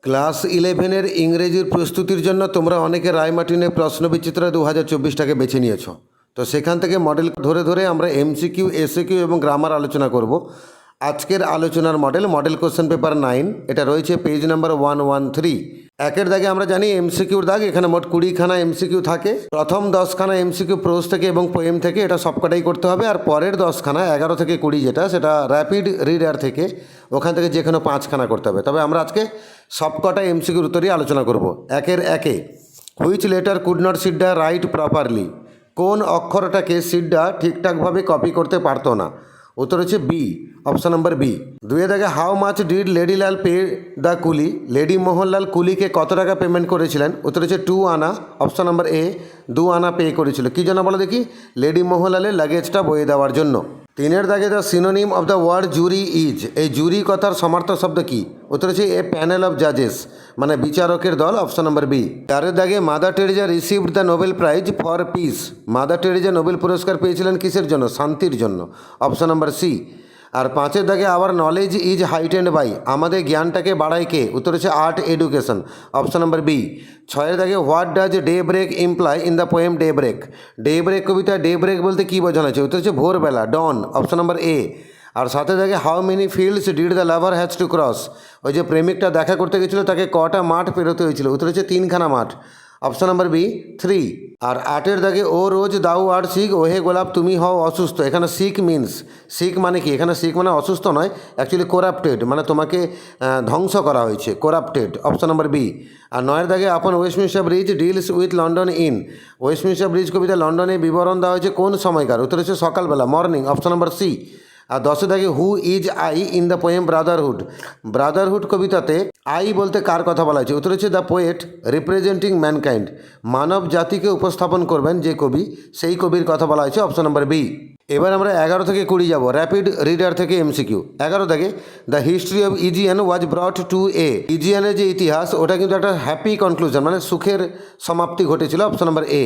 Class ইলেভেনের ইংরেজির প্রস্তুতির জন্য তোমরা অনেকে রায়মার্টিনের প্রশ্নবিচিত্রা 2024টাকে বেছে নিয়েছো। তো সেখান থেকে মডেল ধরে ধরে আমরা এমসিকিউ, এসএকিউ এবং গ্রামার আলোচনা করব। আজকের আলোচনার মডেল কোশ্চেন পেপার 9, এটা রয়েছে পেজ নাম্বার 113। একের দাগে আমরা জানি এমসিকিউর দাগ, এখানে মোট 20খানা এমসিকিউ থাকে। প্রথম 10খানা এমসিকিউ প্রোজ থেকে এবং পোয়েম থেকে, এটা সবকটাই করতে হবে। আর পরের 10খানা 11 থেকে 20 যেটা, সেটা র্যাপিড রিডার থেকে, ওখান থেকে যে কোনো 5খানা করতে হবে। তবে আমরা আজকে সবকটা এমসিকিউর উত্তরই আলোচনা করব। একের একে, which letter could not Sidda write properly? কোন অক্ষরটাকে সিডা ঠিকঠাকভাবে কপি করতে পারতো না? উত্তর হচ্ছে বি, অপশন নম্বর বি। দুয়ে দেখে, হাউ মাচ ডিড লেডিলাল pay the coolie? Lady Mohanlal কুলিকে কত টাকা পেমেন্ট করেছিলেন? উত্তর হচ্ছে 2 আনা, অপশন নম্বর এ, 2 আনা পে করেছিল। কী জন্য বলো দেখি? লেডি মোহনলালের লাগেজটা বয়ে দেওয়ার জন্য। তিনের দাগে, the synonym of the word jury is? এই জুরি কথার সমার্থক শব্দ কি? উত্তর হচ্ছে এ প্যানেল অফ জাজেস, মানে বিচারকের দল, অপশন নম্বর বি। চারের দাগে, Mother Teresa received the Nobel prize for peace? Mother Teresa Nobel পুরস্কার পেয়েছিলেন কিসের জন্য? শান্তির জন্য, অপশন নম্বর সি। আর পাঁচের দাগে, our knowledge is heightened by? আমাদের জ্ঞানটাকে বাড়ায় কে? উত্তর হচ্ছে art education, option number B. ছয়ের দাগে, what does daybreak imply in the poem daybreak? Daybreak কবিতা ডে ব্রেক বলতে কী বোঝানো হয়েছে? উত্তর হচ্ছে ভোরবেলা, ডন, অপশন নম্বর এ। আর সাথে থাকে, how many fields did the lover has to cross? ওই যে প্রেমিকটা দেখা করতে গেছিলো, তাকে কটা মাঠ পেরোতে হয়েছিল? উত্তর হচ্ছে 3খানা মাঠ, অপশন নম্বর বি, 3। আর আটের দাগে, ও রোজ দাউ আর শিখ, ওহে গোলাপ তুমি হও অসুস্থ? এখানে শিখ মিন্স, শিখ মানে কি? এখানে শিখ মানে অসুস্থ নয়, অ্যাকচুয়ালি করাপ্টেড, মানে তোমাকে ধ্বংস করা হয়েছে, করাপ্টেড, অপশন নম্বর বি। আর নয়ের দাগে, upon Westminster bridge deals with London in? Westminster bridge কবিতা লন্ডনে বিবরণ দেওয়া হয়েছে কোন সময়কার? উত্তর হচ্ছে সকালবেলা, মর্নিং, অপশন নম্বর সি। আর 10 দাগে, who is I in the poem brotherhood? Brotherhood কবিতাতে আই বলতে কার কথা বলা হয়েছে? উত্তর হচ্ছে দ্য পোয়েট রিপ্রেজেন্টিং ম্যানকাইন্ড, মানব জাতিকে উপস্থাপন করবেন যে কবি, সেই কবির কথা বলা হয়েছে, অপশন নম্বর বি। এবার আমরা 11 থেকে 20 যাব, র্যাপিড রিডার থেকে এমসিকিউ। 11 থেকে, the history of Aegean was brought to a? ইজিয়ানের যে ইতিহাস, ওটা কিন্তু একটা হ্যাপি কনক্লুশন, মানে সুখের সমাপ্তি ঘটেছিল, অপশন নম্বর এ।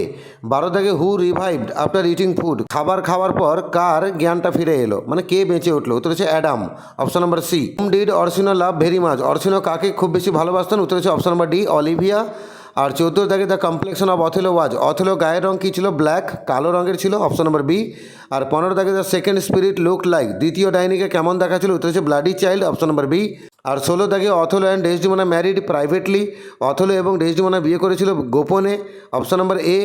12 থেকে, হু রিভাইভড আফটার ইটিং ফুড? খাবার খাওয়ার পর কার জ্ঞানটা ফিরে এলো, মানে কে বেঁচে উঠলো? উত্তর হচ্ছে Adam, option number C. Whom did Orsino love very much? Orsino কাকে খুব বেশি ভালোবাসতেন? উত্তর হচ্ছে অপশন নম্বর ডি, অলিভিয়া। আর 14 থেকে, the complexion of Othello was? Othello গায়ের রং কী ছিল? ব্ল্যাক, কালো রঙের ছিল, অপশন নম্বর বি। আর 15 থেকে, the second spirit look like? দ্বিতীয় ডাইনিকে কেমন দেখাচ্ছিল? উত্তর হচ্ছে bloody child, option number B. আর 16 থেকে, Othello and Desdemona married privately? Othello এবং ডেসডিমোনা বিয়ে করেছিল গোপনে, অপশন নম্বর এ।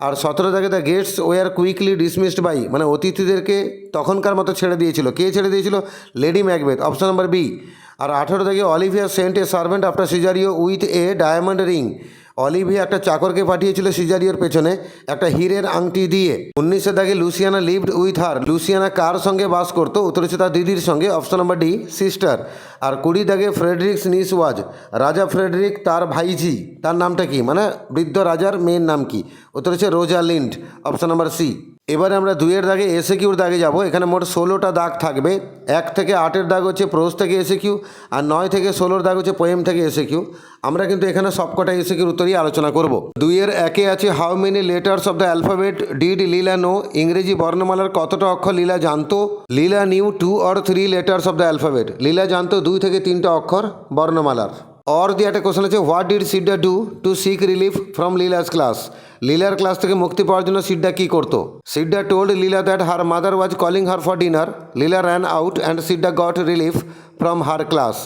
আর 17 থেকে, the guests were quickly dismissed by? মানে অতিথিদেরকে তখনকার মতো ছেড়ে দিয়েছিল, কে ছেড়ে দিয়েছিল? Lady Macbeth, option number B. আর 18 থেকে, Olivia sent a servant after Cesario with a diamond ring? Olivia একটা চাকরকে পাঠিয়েছিল সিজারিওর পেছনে একটা হীরের আংটি দিয়ে। 19 থেকে, Luciana lived with her? Luciana কার সঙ্গে বাস করতো? উত্তর হচ্ছে তার দিদির সঙ্গে, অপশন নম্বর ডি, সিস্টার। আর 20 থেকে, ফ্রেডরিক্স নিস ওয়াজ? রাজা ফ্রেডরিক তার ভাইঝি, তার নামটা কি? মানে বৃদ্ধ রাজার মেয়ের নাম কি? উত্তর হচ্ছে রোজা লিন্ড, অপশন নম্বর সি। এবারে আমরা 2-এর দাগে এসএকিউর দাগে যাব। এখানে মোট 16টা দাগ থাকবে। 1 থেকে 8-এর দাগ হচ্ছে প্রোজ থেকে এসএকিউ, আর 9 থেকে 16-র দাগ হচ্ছে পোয়েম থেকে এসএকিউ। আমরা কিন্তু এখানে সবকটা এসএকিউর উত্তরই আলোচনা করব। 2-এর একে আছে, how many letters of the alphabet did Leela know? ইংরেজি বর্ণমালার কতটা অক্ষর লীলা জানতো? Leela knew 2 or 3 letters of the alphabet? Leela জানতো 2 থেকে 3টা অক্ষর বর্ণমালার। অর দিয়ে একটা কোশ্চেন আছে, what did Sidda do to seek relief from Leela's class? লীলার ক্লাস থেকে মুক্তি পাওয়ার জন্য সিডা কী করতো? Sidda told Leela that her mother was calling her for dinner. Leela ran out and Sidda got relief from her class?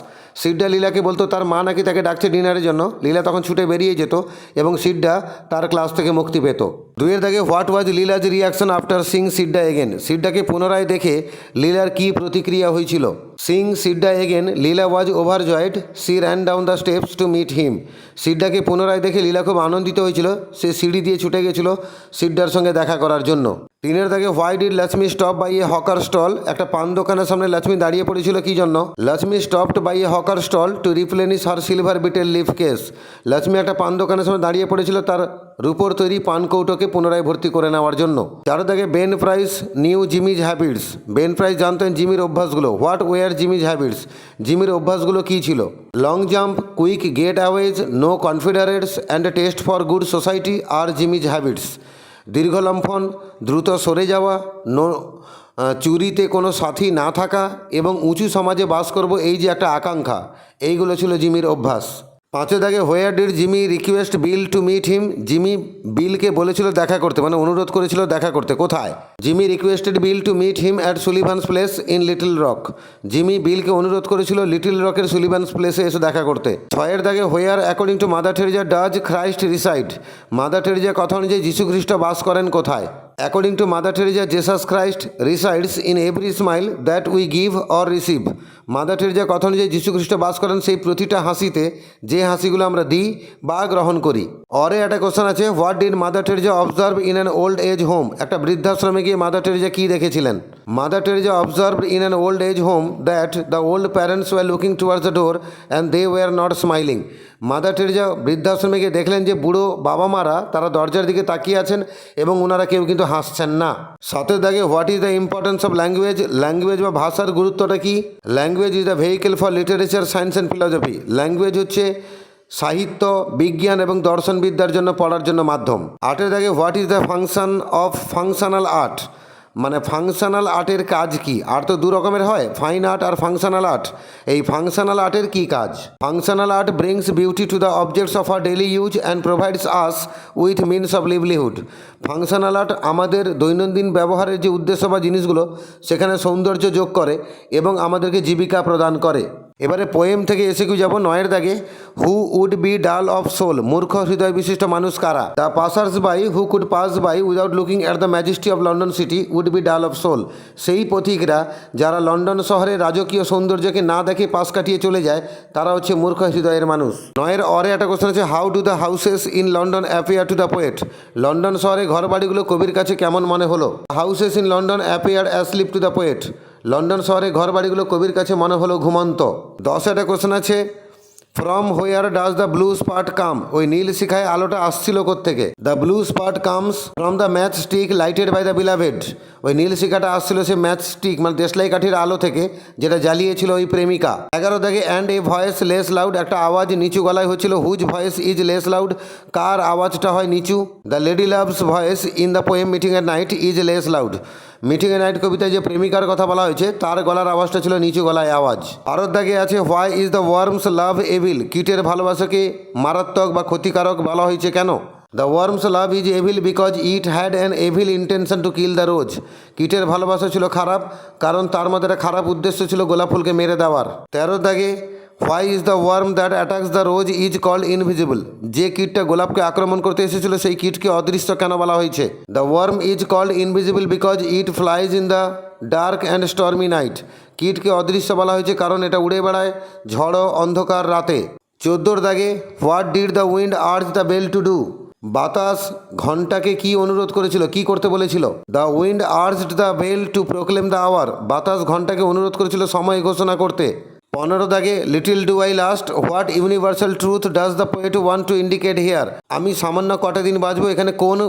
Sidda লীলাকে বলতো তার মা নাকি তাকে ডাকছে ডিনারের জন্য। লীলা তখন ছুটে বেরিয়ে যেত এবং সিডা তার ক্লাস থেকে মুক্তি পেত। 2-এর দাগে, what was Leela's reaction after seeing Sidda again? সিডাকে পুনরায় দেখে লীলার কী প্রতিক্রিয়া হয়েছিল? Seeing Sidda again, Leela was overjoyed, she ran down the steps to meet him? সিডাকে পুনরায় দেখে লীলা খুব আনন্দিত হয়েছিল, সে সিঁড়ি দিয়ে ছুটে গেছিল সিডার সঙ্গে দেখা করার জন্য। 3-এর দাগে, why did Lakshmi stop by a hawker stall? একটা পান দোকানের সামনে লক্ষ্মী দাঁড়িয়ে পড়েছিল কী জন্য? Lakshmi stopped by a hawker stall to replenish her silver betel leaf case? Lakshmi একটা পান দোকানের সামনে দাঁড়িয়ে পড়েছিল তার রূপোর তৈরি পান কৌটোকে পুনরায় ভর্তি করে নেওয়ার জন্য। 4 দাগে, Ben Price knew Jimmy's habits? Ben Price জানতেন জিমির অভ্যাসগুলো। What were Jimmy's habits? জিমির অভ্যাসগুলো কী ছিল? Long jump, quick getaways, no confederates and taste for good society আর জিমিজ হ্যাবিটস? দীর্ঘ লম্ফন, দ্রুত সরে যাওয়া, চুরিতে কোনো সাথী না থাকা এবং উঁচু সমাজে বাস করব এই যে একটা আকাঙ্ক্ষা, এইগুলো ছিল জিমির অভ্যাস। পাঁচের দাগে where did Jimmy request Bill to meet him, Jimmy বিলকে বলেছিল দেখা করতে, মানে অনুরোধ করেছিল দেখা করতে, কোথায়? Jimmy requested Bill to meet him at Sullivan's place in Little Rock, Jimmy বিলকে অনুরোধ করেছিল লিটল রকের সুলিভানস প্লেসে এসে দেখা করতে। ছয়ের দাগে where according to Mother Teresa does Christ reside, mother টেরেজার কথা অনুযায়ী যীশু খ্রিস্ট বাস করেন কোথায়? According to Mother Teresa Jesus Christ resides in every smile that we give or receive, mother টেরেজার কথা অনুযায়ী যীশু খ্রিস্ট বাস করেন সেই প্রতিটা হাসিতে যে হাসিগুলো আমরা দিই বা গ্রহণ করি। অরে একটা কোশ্চেন আছে, what did Mother Teresa observe in an old age home, একটা বৃদ্ধাশ্রমে গিয়ে মাদার টেরেজা কী দেখেছিলেন? Mother Teresa observe in an old age home that the old parents were looking towards the door and they were not smiling, Mother Teresa বৃদ্ধাশ্রমে গিয়ে দেখলেন যে বুড়ো বাবা মারা তারা দরজার দিকে তাকিয়ে আছেন এবং ওনারা কেউ কিন্তু হাসছেন না। সাতের দাগে what is the importance of language, language বা ভাষার গুরুত্বটা কি? Language is the vehicle for literature science and philosophy, language হচ্ছে সাহিত্য, বিজ্ঞান এবং দর্শনবিদ্যার জন্য পড়ার জন্য মাধ্যম। আটের দাগে what is the function of functional art, মানে ফাংশনাল আর্টের কাজ কি? আর্ট তো দু রকমের হয়, ফাইন আর্ট আর ফাংশনাল আর্ট। এই ফাংশনাল আর্টের কি কাজ? Functional art brings beauty to the objects of our daily use and provides us with means of livelihood, functional art আমাদের দৈনন্দিন ব্যবহারের যে উদ্দেশ্য বা জিনিসগুলো সেখানে সৌন্দর্য যোগ করে এবং আমাদেরকে জীবিকা প্রদান করে। এবারে পোয়েম থেকে এসে কি যাব? নয়ের দাগে, who would be dull of soul, মূর্খ হৃদয় বিশিষ্ট মানুষ কারা? The passers by who could pass by without looking at the majesty of London city would be dull of soul, সেই পথিকরা যারা লন্ডন শহরের রাজকীয় সৌন্দর্যকে না দেখে পাশ কাটিয়ে চলে যায় তারা হচ্ছে মূর্খ হৃদয়ের মানুষ। নয়ের অরে একটা কোশ্চেন আছে, how do the houses in London appear to the poet, London শহরে ঘরবাড়িগুলো কবির কাছে কেমন মনে হলো? Houses in London appear asleep to the poet, London শহরে ঘরবাড়িগুলো কবির কাছে মনে হলো ঘুমন্ত। 10 একটা কোশ্চেন আছে, from where does the blue spot come, ওই নীল শিখায় আলোটা আসছিল কোত্থেকে? The blue spot comes from the matchstick lighted by the beloved, ওই নীল শিখাটা আসছিল সে ম্যাচ স্টিক মানে দেশলাই কাঠির আলো থেকে যেটা জ্বালিয়েছিল ওই প্রেমিকা। 11 দাগে and a voice less loud, একটা আওয়াজ নিচু গলায় হচ্ছিল, whose voice is less loud, কার আওয়াজটা হয় নিচু? The lady love's voice in the poem meeting at night is less loud, meeting a night কবিতায় যে প্রেমিকার কথা বলা হয়েছে তার গলার আওয়াজটা ছিল নিচু গলায় আওয়াজ। আরোর দাগে আছে, why is the worms love evil, কীটের ভালোবাসাকে মারাত্মক বা ক্ষতিকারক বলা হয়েছে কেন? The worms love is evil because it had an evil intention to kill the rose, কীটের ভালোবাসা ছিল খারাপ কারণ তার মধ্যে একটা খারাপ উদ্দেশ্য ছিল গোলাপ ফুলকে মেরে দেওয়ার। 13 দাগে, why is the worm that attacks the rose is called invisible, যে কীটটা গোলাপকে আক্রমণ করতে এসেছিল সেই কীটকে অদৃশ্য কেন বলা হয়েছে? The worm is called invisible because it flies in the dark and stormy night, কীটকে অদৃশ্য বলা হয়েছে কারণ এটা উড়ে বেড়ায় ঝড় অন্ধকার রাতে। 14 দাগে, what did the wind urge the bell to do, বাতাস ঘণ্টাকে কি অনুরোধ করেছিল, কি করতে বলেছিল? The wind urged the bell to proclaim the hour, বাতাস ঘণ্টাকে অনুরোধ করেছিল সময় ঘোষণা করতে। 15 দাগে, little do I last, what universal truth does the poet want to indicate here, আমি সামান্য কটা দিন বাঁচবো, এখানে কোন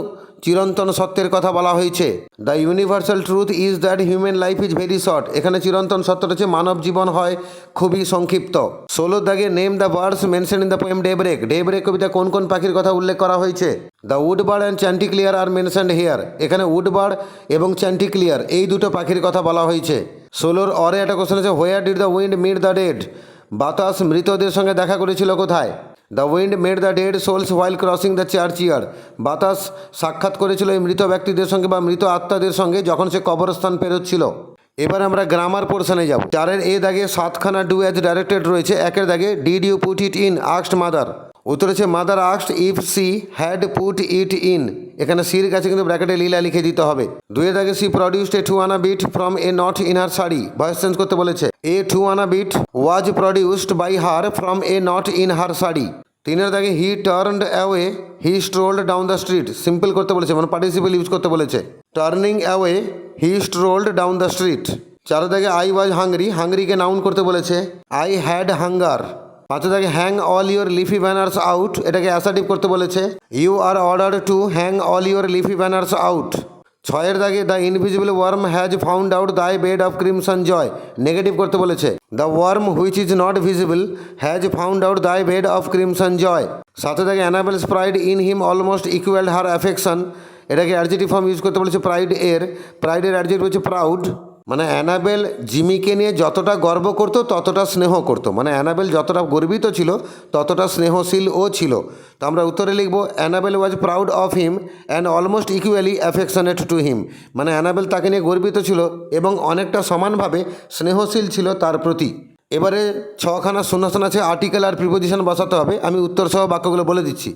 চিরন্তন সত্যের কথা বলা হয়েছে? The universal truth is that human life is very short, এখানে চিরন্তন সত্যটা হচ্ছে মানব জীবন হয় খুবই সংক্ষিপ্ত। 16 দাগে, name the birds mention in the poem daybreak, daybreak কবিতা কোন কোন পাখির কথা উল্লেখ করা হয়েছে? The woodbird and chanticleer are mentioned here, এখানে উডবার্ড এবং চ্যান্টিক্লিয়ার এই দুটো পাখির কথা বলা হয়েছে। 16 অরে একটা কোশ্চেন আছে, where did the wind meet the dead, বাতাস মৃতদের সঙ্গে দেখা করেছিল কোথায়? The wind made the dead souls while crossing the churchyard, বাতাস সাক্ষাৎ করেছিল এই মৃত ব্যক্তিদের সঙ্গে বা মৃত আত্মাদের সঙ্গে যখন সে কবরস্থান পেরোচ্ছিল। এবার আমরা গ্রামার পোর্শনে যাব। 4 এ দাগে 7খানা ডু অ্যাজ ডাইরেক্টেড রয়েছে। 1 দাগে, did you put it in asked mother, উত্তর হচ্ছে mother asked if she had put it in, এখানে সির কাছে কিন্তু ব্র্যাকেটে লীলা লিখে দিতে হবে। 2 দাগে, C produced a 2 anna bit from a knot in her sari, voice change করতে বলেছে, a 2 anna bit was produced by her from a knot in her sari. 3 দাগে, he turned away he strolled down the street, simple করতে বলেছে মানে participle use করতে বলেছে, turning away he strolled down the street. 4 দাগে, I was hungry, হাংরিকে noun করতে বলেছে, আই হ্যাড হাঙ্গার। 5 দাগে, hang all your leafy banners out, এটাকে অ্যাসার্টিভ করতে বলেছে, you are order to hang all your leafy banners out. 6 দাগে, the invisible worm has found out thy bed of crimson joy, negative করতে বলেছে, the worm which is not visible has found out thy bed of crimson joy. 7 দাগে, Annabel's pride in him almost equal her affection, এটাকে adjective form use করতে বলেছে pride এর, প্রাইডের adjective হচ্ছে proud. মানে অ্যানাবেল জিমিকে নিয়ে যতটা গর্ব করতো ততটা স্নেহ করতো, মানে অ্যানাবেল যতটা গর্বিত ছিল ততটা স্নেহশীলও ছিল। তো আমরা উত্তরে লিখব Annabel was proud of him and almost equally affectionate to him. মানে অ্যানাবেল তাকে নিয়ে গর্বিত ছিল এবং অনেকটা সমানভাবে স্নেহশীল ছিল তার প্রতি। এবারে ছখানা শূন্যস্থান আছে, আর্টিকেল আর প্রিপোজিশন বসাতে হবে। আমি উত্তর সহ বাক্যগুলো বলে দিচ্ছি।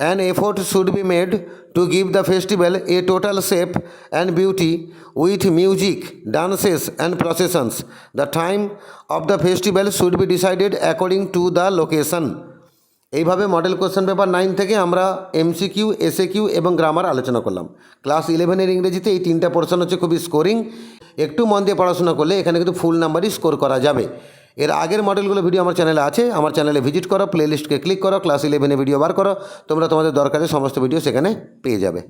An effort should be made to give the festival A total shape and beauty with music, dances and processions. The time of the festival should be decided according to the location. এইভাবে model question paper 9 থেকে আমরা MCQ, SAQ এবং grammar আলোচনা করলাম। Class 11-এর ইংরেজিতে এই 3টা portion হচ্ছে খুবই স্কোরিং। একটু মন দিয়ে পড়াশোনা করলে এখানে কিন্তু ফুল নাম্বারই স্কোর করা যাবে। এর আগের মডেলগুলো ভিডিও আমার চ্যানেলে আছে, আমার চ্যানেলে ভিজিট করো, প্লেলিস্টকে ক্লিক করো, ক্লাস 11-এ ভিডিও বার করো, তোমরা তোমাদের দরকারে সমস্ত ভিডিও সেখানে পেয়ে যাবে।